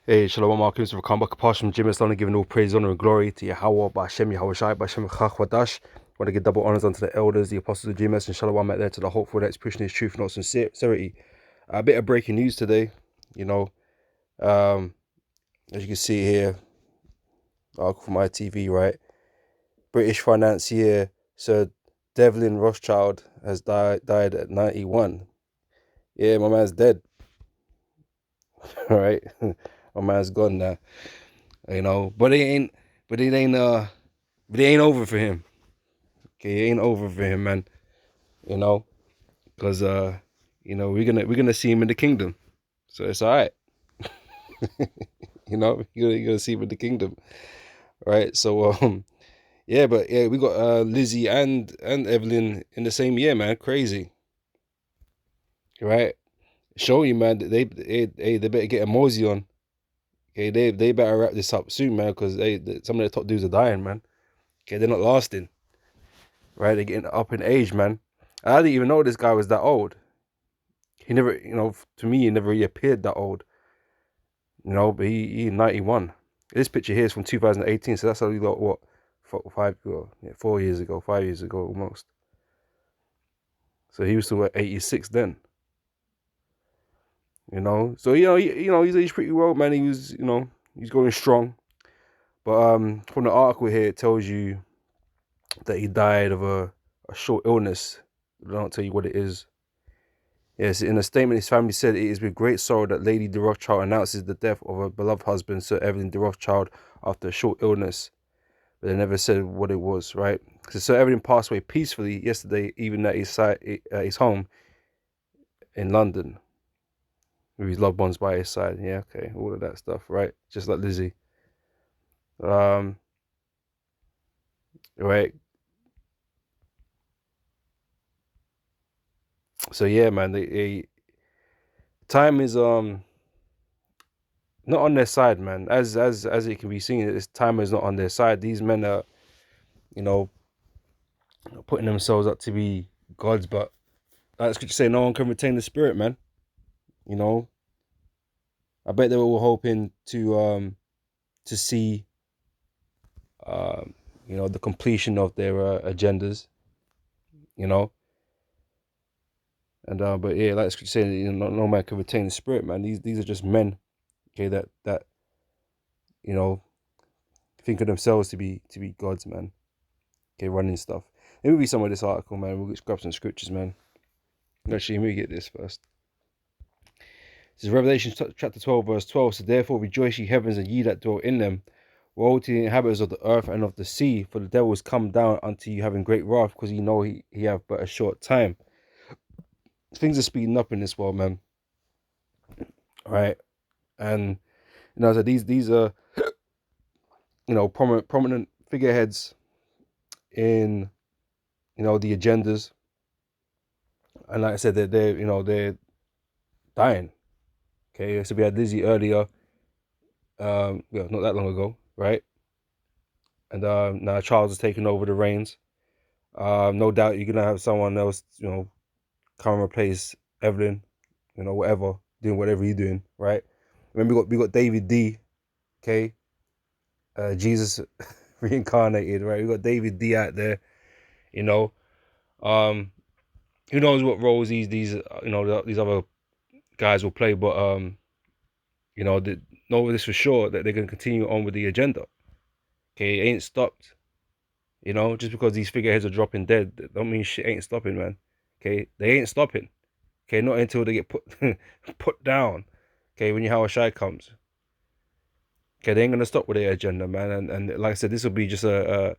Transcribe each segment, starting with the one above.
Hey, Shalom Mark, for come back apart from Jim. It's only giving all praise, honor, and glory to Yahweh, Bashem, Yahweh Shai, Bashem, Chachwadash. Want to give double honors unto the elders, the apostles of Jim, and Shalom out there to the hopeful that's pushing his truth, not sincerity. A bit of breaking news today, you know. As you can see here, article from ITV, right? British financier Sir Devlin Rothschild has died at 91. Yeah, my man's dead. All right, my man's gone now. You know, but it ain't over for him. Okay, it ain't over for him, man. You know, because we're gonna see him in the kingdom, so it's all right. You're gonna see him in the kingdom, right? So yeah, but yeah, we got Lizzie and Evelyn in the same year, man. Crazy, right? Show you, man. That they better get a mosey on. Okay, they better wrap this up soon, man, because some of the top dudes are dying, man. Okay, they're not lasting, right? They're getting up in age, man. I didn't even know this guy was that old. He never, to me, he never really appeared that old. But he 91. This picture here is from 2018, so that's only got what, 4 years ago, 5 years ago almost. So he was still at 86 then. So he's pretty well, man. He was, he's going strong. But from the article here, it tells you that he died of a short illness. They don't tell you what it is. Yes, in a statement, his family said it is with great sorrow that Lady de Rothschild announces the death of her beloved husband, Sir Evelyn de Rothschild, after a short illness. But they never said what it was, right? So Sir Evelyn passed away peacefully yesterday, even at his home in London, with his loved ones by his side. Yeah, okay, all of that stuff, right? Just like Lizzie. Right. So yeah, man, time is not on their side, man. As it can be seen, this time is not on their side. These men are, you know, putting themselves up to be gods, but like scripture say, no one can retain the spirit, man. I bet they were all hoping to see the completion of their agendas, you know. And but yeah, like scripture say, no man can retain the spirit, man. These are just men, okay, that you know think of themselves to be gods, man. Okay, running stuff. It will be some of this article, man. We'll just grab some scriptures, man. Actually, let me get this first. This is Revelation chapter 12, verse 12. So therefore rejoice, ye heavens, and ye that dwell in them. Woe to the inhabitants of the earth and of the sea, for the devil is come down unto you having great wrath, because ye know he have but a short time. Things are speeding up in this world, man. All right. And so these are prominent figureheads in the agendas. And like I said, they're dying. Okay, so we had Lizzie earlier, not that long ago, right? And now Charles is taking over the reins. No doubt you're gonna have someone else, come and replace Evelyn, whatever, doing whatever you're doing, right? Remember, we got David D, okay, Jesus reincarnated, right? We got David D out there, who knows what roles these other guys will play, but know this for sure that they're gonna continue on with the agenda. Okay, it ain't stopped. Just because these figureheads are dropping dead, that don't mean shit ain't stopping, man. Okay, they ain't stopping. Okay, not until they get put down. Okay, when Yahweh Shai comes. Okay, they ain't gonna stop with their agenda, man. And like I said, this will be just a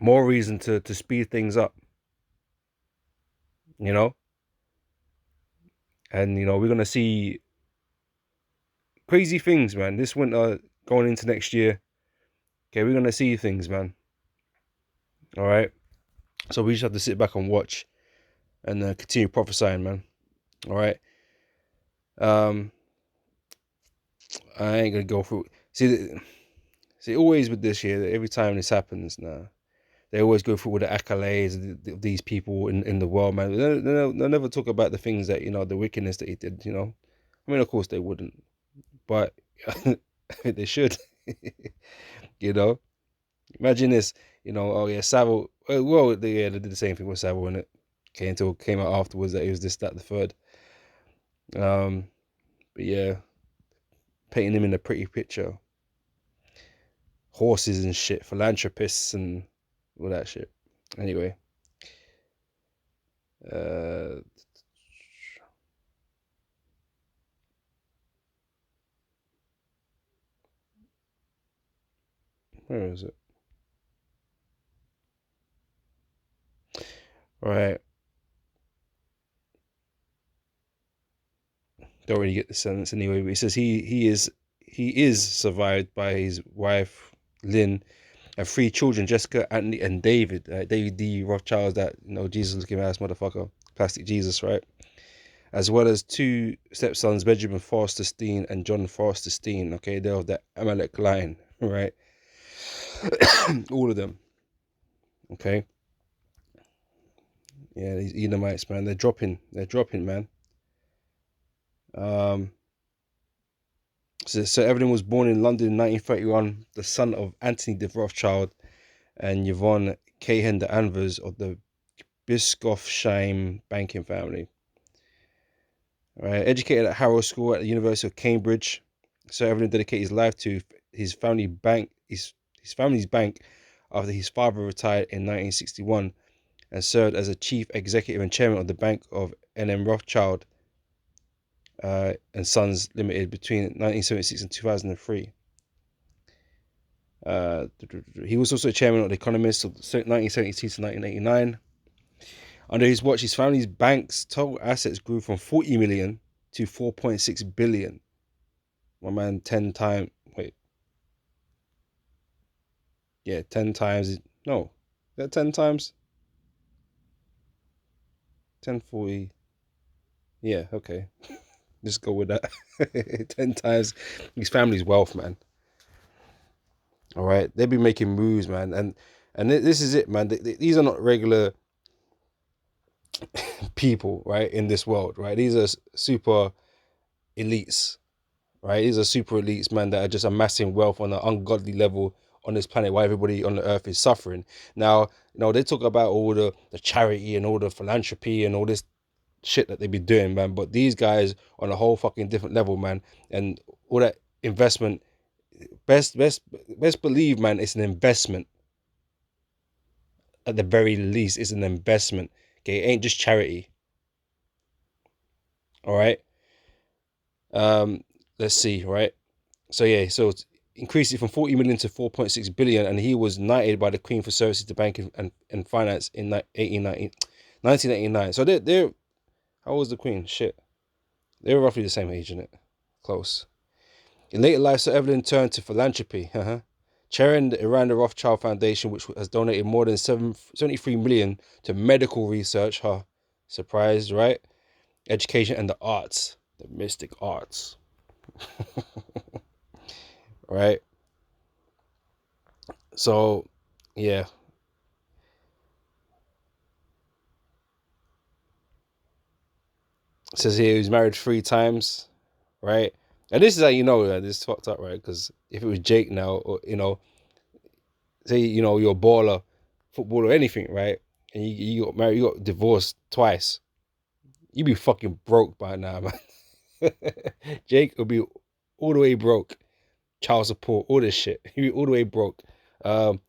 more reason to speed things up. And we're gonna see crazy things, man. This winter going into next year. Okay, we're gonna see things, man. All right. So we just have to sit back and watch and continue prophesying, man. All right. I ain't gonna go through. See, always with this year, every time this happens now, they always go through all the accolades of these people in the world, man. They'll never talk about the things that, the wickedness that he did, I mean, of course they wouldn't, but I think they should. You know, imagine this. You know, oh yeah, Savile. Well, they did the same thing with Savile, and it came out afterwards that he was this, that, the third. Um, but yeah, painting him in a pretty picture, horses and shit, philanthropists and all that shit. Anyway, uh, where is it? All right, don't really get the sentence anyway. But he says he is survived by his wife Lynn and three children, Jessica, Anthony, and David. David D. Rothschild, that Jesus looking ass motherfucker, plastic Jesus, right? As well as two stepsons, Benjamin Foster Steen and John Foster Steen. Okay, they're of the Amalek line, right? All of them. Okay. Yeah, these Edomites, man, they're dropping. They're dropping, man. Um, so Evelyn was born in London in 1931, the son of Anthony de Rothschild and Yvonne Cahen de Anvers of the Bischofsheim banking family. Right, educated at Harrow School at the University of Cambridge, Sir Evelyn dedicated his life to his family bank, his family's bank, after his father retired in 1961, and served as a chief executive and chairman of the Bank of N.M. Rothschild and Sons Limited between 1976 and 2003. He was also chairman of the Economist of 1972 to 1989. Under his watch, his family's bank's total assets grew from 40 million to 4.6 billion. My man, 10 times. Wait, yeah, 10 times. No, is that 10 times? 1040. Yeah, okay. Just go with that. 10 times his family's wealth, man. All right, they've been making moves, man, and this is it, man. These are not regular people, right, in this world, right? These are super elites, right? These are super elites, man, that are just amassing wealth on an ungodly level on this planet while everybody on the earth is suffering. Now, they talk about all the charity and all the philanthropy and all this shit that they be doing, man. But these guys on a whole fucking different level, man. And all that investment, best believe, man, it's an investment. At the very least, it's an investment. Okay, it ain't just charity. All right. Um, let's see, right? So yeah, so increased it from 40 million to 4.6 billion, and he was knighted by the Queen for services to banking and finance in 1989. So they're how old was the Queen? Shit, they were roughly the same age, isn't it? Close. In later life, Sir Evelyn turned to philanthropy, chairing the Iran Rothschild Foundation, which has donated more than 73 million to medical research. Huh? Surprised, right? Education and the arts, the mystic arts. Right? So, yeah. It says here he was married 3 times, right? And this is how you know that this is fucked up, right? Because if it was Jake now, or say you're a baller, footballer, anything, right? And you got married, you got divorced twice, you be fucking broke by now, man. Jake will be all the way broke, child support, all this shit. He'd be all the way broke. Um,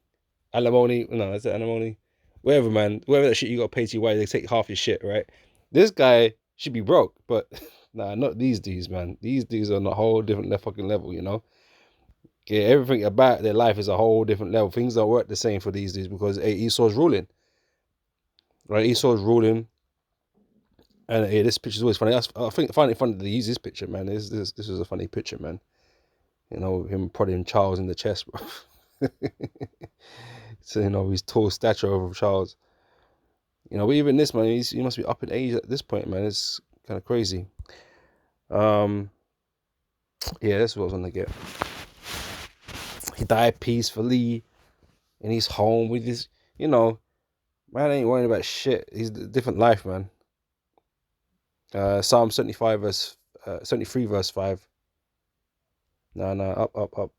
Alimony, no, that's it, alimony. Whatever, man. Whatever that shit you got to pay to your wife, they take half your shit, right? This guy should be broke, but nah, not these dudes, man. These dudes are on a whole different fucking level, Yeah, everything about their life is a whole different level. Things don't work the same for these dudes because hey, Esau's ruling, right? Esau's ruling, and hey, this picture's always funny. I find it funny to use this picture, man. This is a funny picture, man. Him prodding Charles in the chest, bro. So his tall stature over Charles. But even this man, he must be up in age at this point, man. It's kind of crazy. Um, yeah, that's what I was gonna get. He died peacefully in his home with his, man ain't worrying about shit. He's a different life, man. Psalm 75 verse 73 verse 5. No, no, up.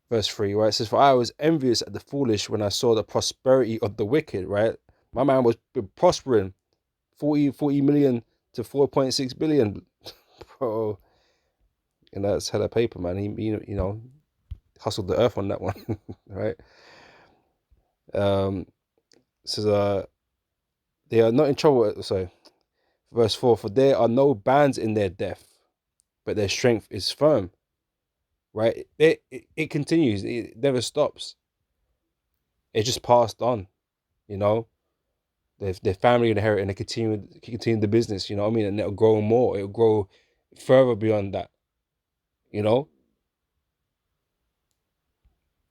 Verse 3, right? It says, "For I was envious at the foolish when I saw the prosperity of the wicked," right? My man was prospering 40 million to 4.6 billion. Bro, and that's hella paper, man. He hustled the earth on that one, right? Um, it says, they are not in trouble. Sorry, verse 4, "For there are no bands in their death, but their strength is firm," right? It continues, it never stops. It just passed on, you know. Their family inherit and they continue the business, you know what I mean? And it'll grow more, it'll grow further beyond that, you know.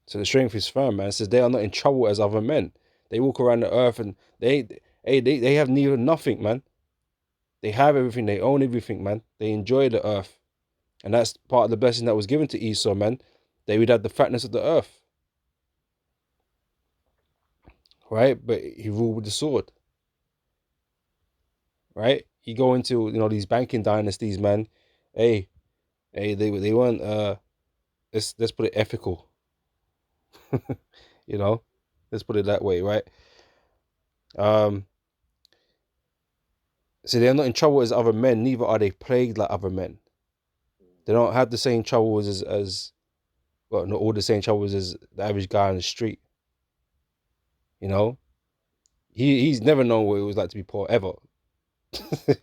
So the strength is firm, man. It says they are not in trouble as other men. They walk around the earth and they have neither nothing, man. They have everything, they own everything, man. They enjoy the earth. And that's part of the blessing that was given to Esau, man. They would have the fatness of the earth, right? But he ruled with the sword, right? You go into, these banking dynasties, man. Hey, they weren't let's put it ethical, you know? Let's put it that way, right? Um so they're not in trouble as other men, neither are they plagued like other men. They don't have the same troubles as well, not all the same troubles as the average guy on the street, you know? He's never known what it was like to be poor ever.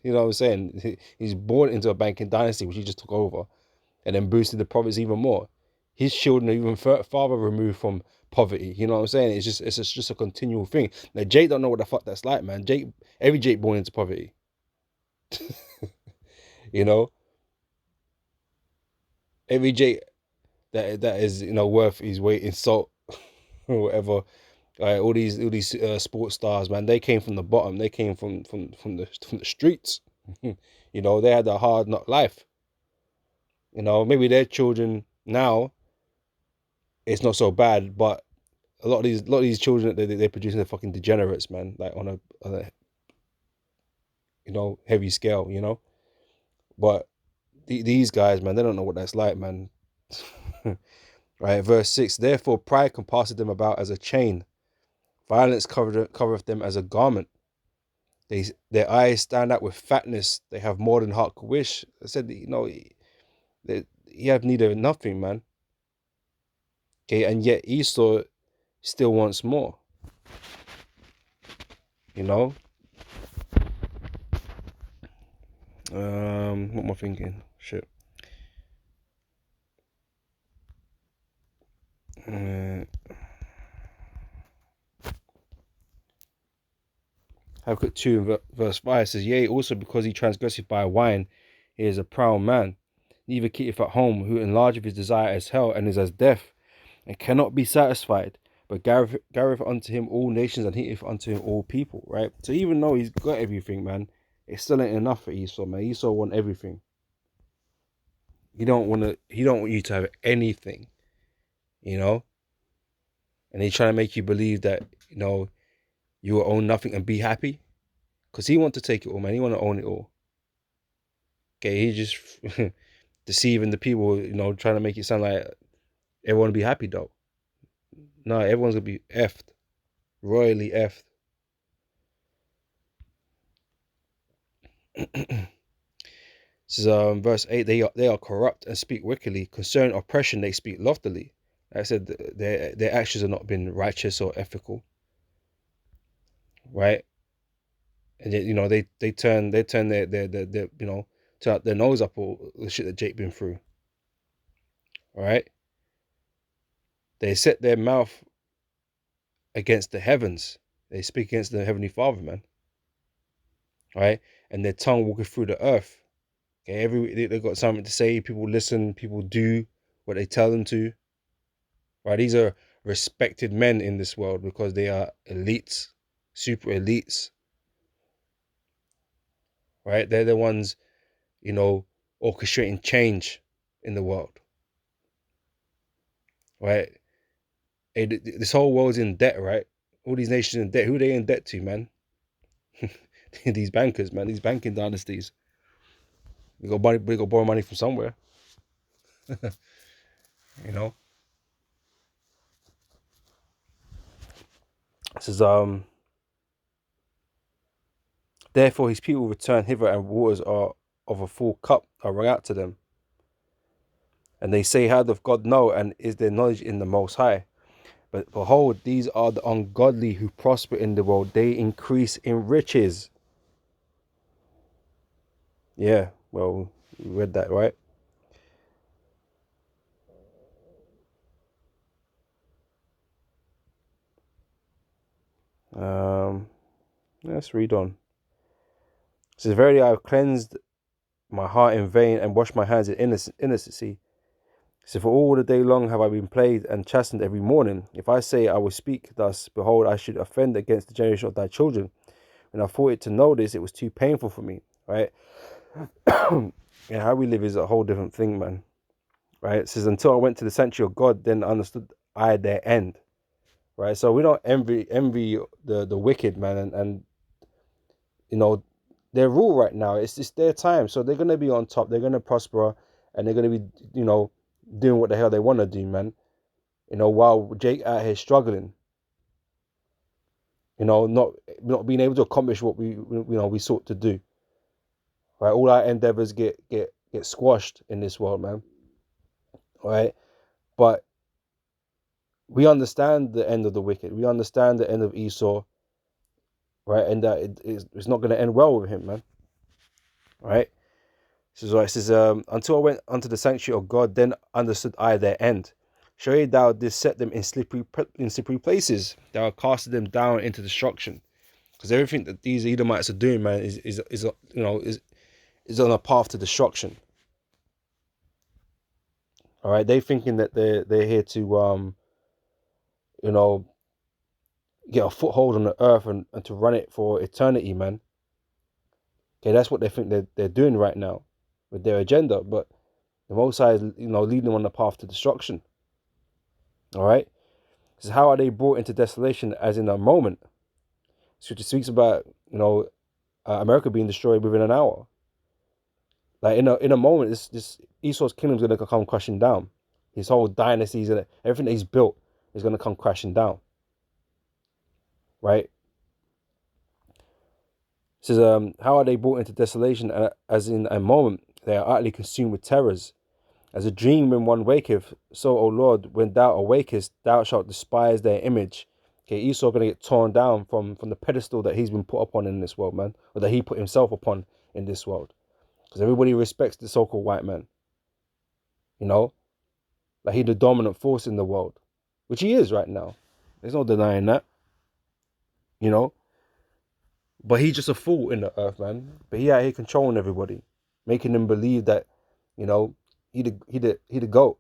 You know what I'm saying? He's born into a banking dynasty, which he just took over, and then boosted the profits even more. His children are even farther removed from poverty. You know what I'm saying? It's just a continual thing. Now Jake don't know what the fuck that's like, man. Every Jake born into poverty. You know, every Jake that is worth his weight in salt or whatever. All these sports stars, man, they came from the bottom. They came from the streets. They had a hard knock life. Maybe their children now it's not so bad, but a lot of these children that they're producing are fucking degenerates, man. Like on a heavy scale, But these guys, man, they don't know what that's like, man. Right, verse 6. "Therefore pride compasseth them about as a chain. Violence covereth them as a garment. Their eyes stand out with fatness. They have more than heart could wish." I said, he have need of nothing, man. Okay, and yet Esau still wants more. You know. What am I thinking? Shit. Habakkuk 2 verse 5 says, "Yea, also because he transgresseth by wine, he is a proud man. Neither keepeth at home, who enlargeth his desire as hell, and is as death, and cannot be satisfied. But gathereth unto him all nations, and heateth unto him all people." Right? So even though he's got everything, man, it still ain't enough for Esau, man. Esau want everything. He don't want you to have anything, you know? And he's trying to make you believe that, you will own nothing and be happy. Because he want to take it all, man. He want to own it all. Okay, he's just deceiving the people, trying to make it sound like everyone will be happy though. No, everyone's gonna be effed, royally effed. This is verse 8. They are corrupt and speak wickedly. Concerning oppression, they speak loftily. Like I said, their actions have not been righteous or ethical, right? And yet, they turn their turn their nose up all the shit that Jake been through. All right, they set their mouth against the heavens. They speak against the heavenly Father, man. Right, and their tongue walking through the earth. Okay, they got something to say. People listen. People do what they tell them to. Right, these are respected men in this world because they are elites, super elites. Right, they're the ones, orchestrating change in the world. Right, hey, this whole world's in debt. Right, all these nations in debt. Who are they in debt to, man? these bankers, man, these banking dynasties. We got to borrow money from somewhere, you know. This is therefore his people return hither, and waters are of a full cup are wrung out to them. And they say, how doth God know, and is there knowledge in the Most High? But behold, these are the ungodly who prosper in the world. They increase in riches. Yeah, well, we read that, right? Um, let's read on. It says, verily I have cleansed my heart in vain and washed my hands in innocency. So for all the day long have I been plagued and chastened every morning. If I say I will speak thus, behold, I should offend against the generation of thy children. When I thought it to know this, it was too painful for me, right? Yeah, how we live is a whole different thing, man. Right? It says, until I went to the sanctuary of God, then understood I their end. Right? So we don't envy the wicked, man, and you know, their rule right now. It's their time. So they're gonna be on top, they're gonna prosper, and they're gonna be, doing what the hell they wanna do, man. While Jake out here struggling, not being able to accomplish what we sought to do. Right? All our endeavors get squashed in this world, man. Right? But we understand the end of the wicked. We understand the end of Esau, right? And that it's not going to end well with him, man. Right? This is why it says, until I went unto the sanctuary of God, then understood I their end. Surely thou didst set them in slippery places. Thou casted them down into destruction. Because everything that these Edomites are doing, man, is on a path to destruction. All right, they thinking that they're here to you know get a foothold on the earth and to run it for eternity, man. Okay, that's what they think they're doing right now with their agenda. But the Most High is, leading them on the path to destruction. All right. This is how are they brought into desolation as in a moment. Scripture speaks about America being destroyed within an hour. Like in a moment, this Esau's kingdom is going to come crashing down. His whole dynasties and everything that he's built is going to come crashing down. Right. It says, how are they brought into desolation as in a moment? They are utterly consumed with terrors. As a dream when one waketh, so, O Lord, when thou awakest, thou shalt despise their image. Okay, Esau going to get torn down from the pedestal that he's been put upon in this world, man. Or that he put himself upon in this world. Because everybody respects the so-called white man. Like he's the dominant force in the world. Which he is right now. There's no denying that. You know. But he's just a fool in the earth, man. But he out here controlling everybody. Making them believe that, you know, he the goat.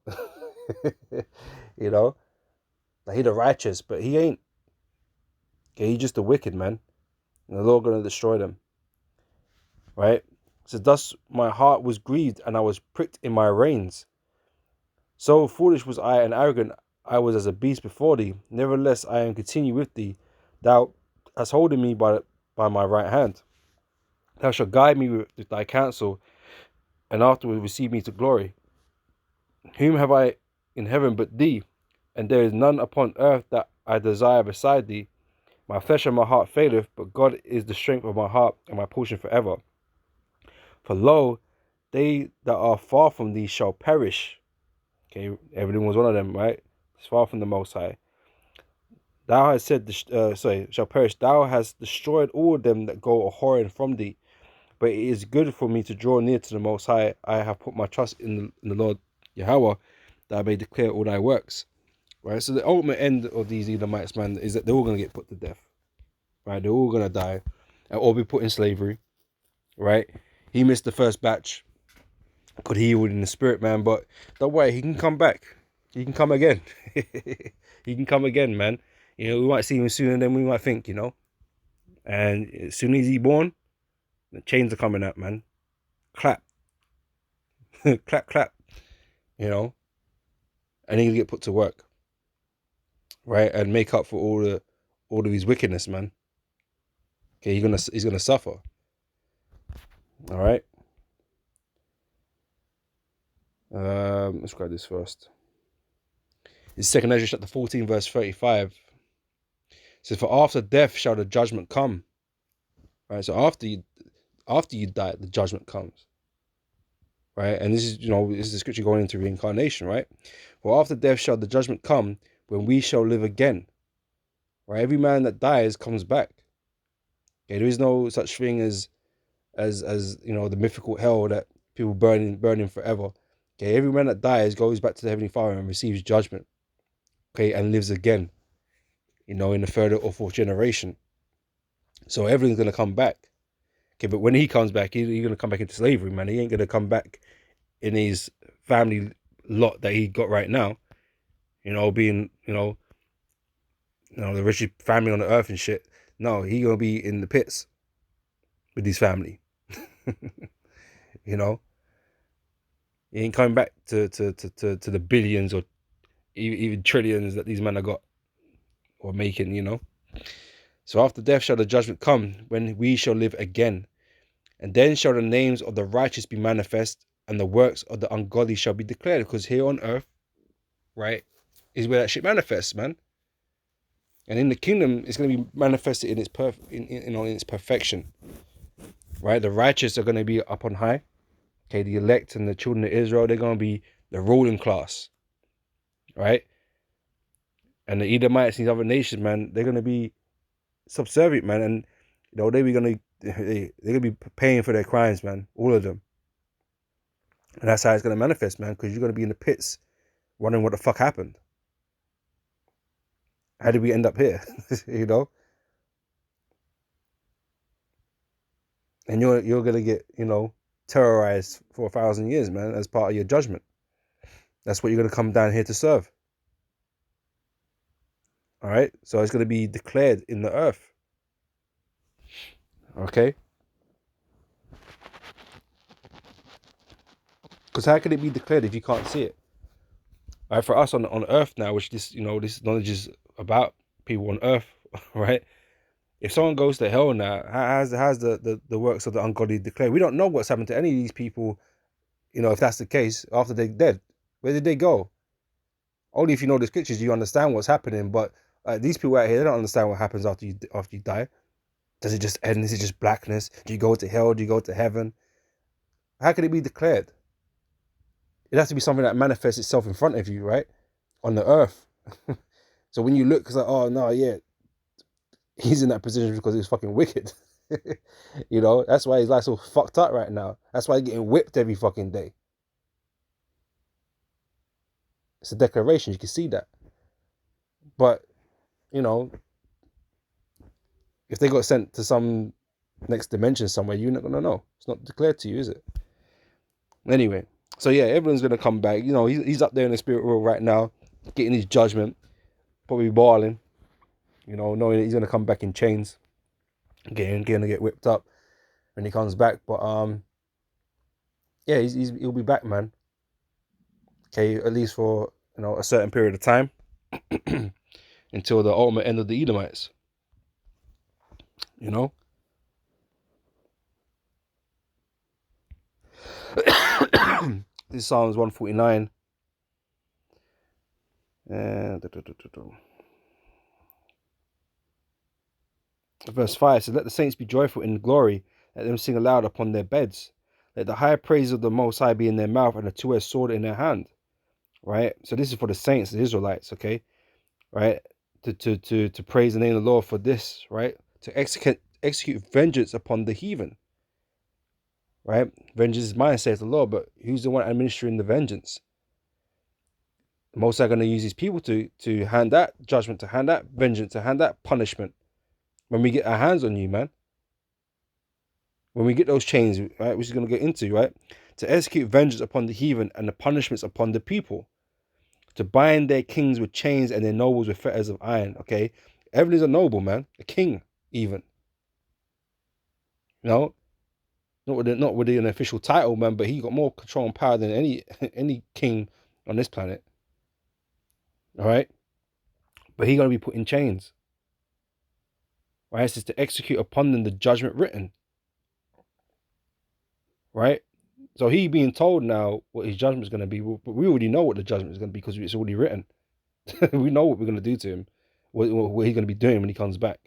you know? Like he the righteous, but he ain't. Okay, he's just a wicked, man. And the Lord gonna destroy them. Right? So thus my heart was grieved and I was pricked in my reins. So foolish was I and arrogant I was as a beast before thee. Nevertheless I am continued with thee. Thou hast holden me by my right hand. Thou shalt guide me with thy counsel, and afterward receive me to glory. Whom have I in heaven but thee? And there is none upon earth that I desire beside thee. My flesh and my heart faileth, but God is the strength of my heart and my portion forever. For lo, they that are far from thee shall perish. Okay, Evelyn was one of them, right? It's far from the Most High. Thou hast said, shall perish. Thou hast destroyed all them that go a whoring from thee. But it is good for me to draw near to the Most High. I have put my trust in the Lord Yahweh, that I may declare all thy works. Right? So the ultimate end of these Edomites, man, is that they're all going to get put to death. Right? They're all going to die or be put in slavery. Right? He missed the first batch. Could he in the spirit, man? But don't worry, he can come back. He can come again. He can come again, man. We might see him sooner than we might think, And as soon as he's born, the chains are coming out, man. Clap. clap, clap. And he'll get put to work. Right? And make up for all of his wickedness, man. Okay, he's gonna suffer. All right. Let's grab this first. It's Second Ezra chapter 14, verse 35. It says, "For after death shall the judgment come." Right. So after you die, the judgment comes. Right. And this is this is the scripture going into reincarnation. Right. For after death shall the judgment come, when we shall live again. Right. Every man that dies comes back. Okay. There is no such thing as the mythical hell that people burning forever. Okay. Every man that dies goes back to the heavenly Father and receives judgment. Okay. And lives again. In the third or fourth generation. So everything's gonna come back. Okay, but when he comes back, he's gonna come back into slavery, man. He ain't gonna come back in his family lot that he got right now. Being the richest family on the earth and shit. No, he gonna be in the pits with his family. you know, he ain't coming back to the billions or even trillions that these men have got or making. So after death shall the judgment come, when we shall live again. And then shall the names of the righteous be manifest, and the works of the ungodly shall be declared. Because here on earth, right, is where that shit manifests, man. And in the kingdom, it's going to be manifested in its in its perfection, right? The righteous are going to be up on high. Okay, the elect and the children of Israel, they're going to be the ruling class, right? And the Edomites and these other nations, man, they're going to be subservient, man. And they're gonna be paying for their crimes, man. All of them. And that's how it's gonna manifest, man. Because you're gonna be in the pits, wondering what the fuck happened. How did we end up here? And you're gonna get terrorized for 1,000 years, man, as part of your judgment. That's what you're gonna come down here to serve. All right, so it's gonna be declared in the earth. Okay, because how can it be declared if you can't see it? All right, for us on earth now, which this knowledge is about people on earth, right? If someone goes to hell now, how's the works of the ungodly declared? We don't know what's happened to any of these people. If that's the case, after they're dead, where did they go? Only if you know the scriptures, you understand what's happening. But these people out here, they don't understand what happens after you die. Does it just end? Is it just blackness? Do you go to hell? Do you go to heaven? How can it be declared? It has to be something that manifests itself in front of you, right? On the earth. So when you look, it's like, oh no, yeah, he's in that position because he's fucking wicked. That's why his life's so fucked up right now. That's why he's getting whipped every fucking day. It's a declaration. You can see that. But, if they got sent to some next dimension somewhere, you're not going to know. It's not declared to you, is it? Anyway, so yeah, everyone's going to come back. He's up there in the spirit world right now, getting his judgment, probably bawling, knowing that he's going to come back in chains, going to get whipped up when he comes back. But, yeah, he'll be back, man. Okay, at least for, a certain period of time until the ultimate end of the Edomites. This is Psalms 149. Verse 5 says, "Let the saints be joyful in glory, let them sing aloud upon their beds. Let the high praise of the Most High be in their mouth and a two-edged sword in their hand." Right? So this is for the saints, the Israelites, okay? Right? To praise the name of the Lord for this, right? To execute vengeance upon the heathen. Right? Vengeance is mine, says the Lord, but who's the one administering the vengeance? The Most High going to use his people to hand that judgment, to hand that vengeance, to hand that punishment when we get our hands on you, man. When we get those chains, right, which is going to get into, right? To execute vengeance upon the heathen and the punishments upon the people. To bind their kings with chains and their nobles with fetters of iron, okay? Evelyn is a noble, man. A king, even. Not with an official title, man, but he got more control and power than any king on this planet. All right? But he's going to be put in chains. Right? It says to execute upon them the judgment written. right? So he being told now what his judgment is going to be, but we already know what the judgment is going to be because it's already written. We know what we're going to do to him, what he's going to be doing when he comes back.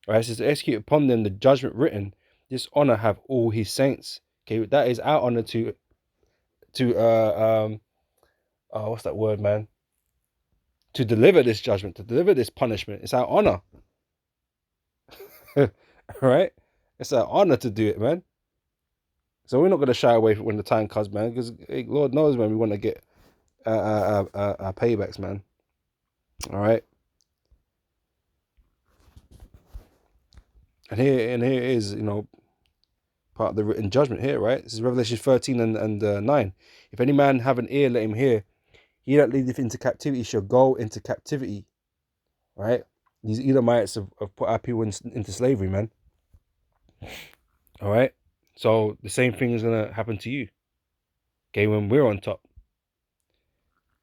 Right? It says to execute upon them the judgment written. This honor have all his saints. Okay, that is our honor to what's that word, man? To deliver this judgment, to deliver this punishment. It's our honor. Right? It's our honor to do it, man. So we're not going to shy away from when the time comes, man, because Lord knows, man, we want to get paybacks, man. All right. And here is, part of the written judgment here, right? This is Revelation 13 and 9. If any man have an ear, let him hear. He that leadeth into captivity shall go into captivity, right? These Edomites have put our people into slavery, man. All right. So the same thing is going to happen to you, okay, when we're on top.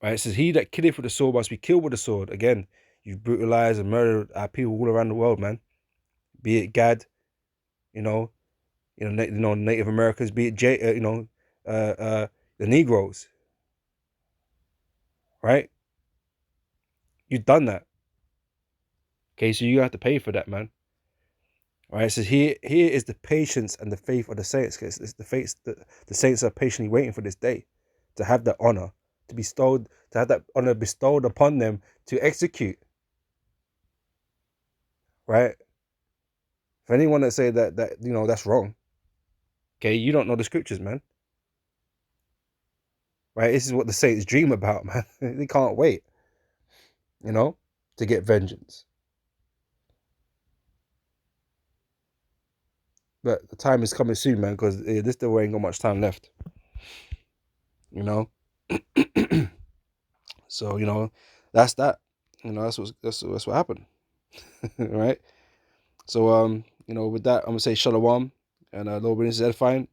Right? It says, he that killeth with the sword must be killed with the sword. Again, you've brutalized and murdered our people all around the world, man. Be it Gad, Native Americans, be it the Negroes, right? You've done that. Okay, so you have to pay for that, man. All right, so here is the patience and the faith of the saints. It's the faith that the saints are patiently waiting for this day to have that honor, to have that honor bestowed upon them to execute. Right? For anyone that say that that's wrong, okay, you don't know the scriptures, man. Right? This is what the saints dream about, man. They can't wait, to get vengeance. But the time is coming soon, man, because this still ain't got much time left. You know. So that's that. That's what happened. Right. So with that, I'm gonna say shalom, and Lord willing, this is edifying,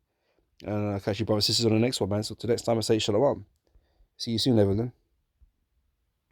and I'll catch you brothers and sisters on the next one, man. So till next time, I say shalom. See you soon, Evelyn.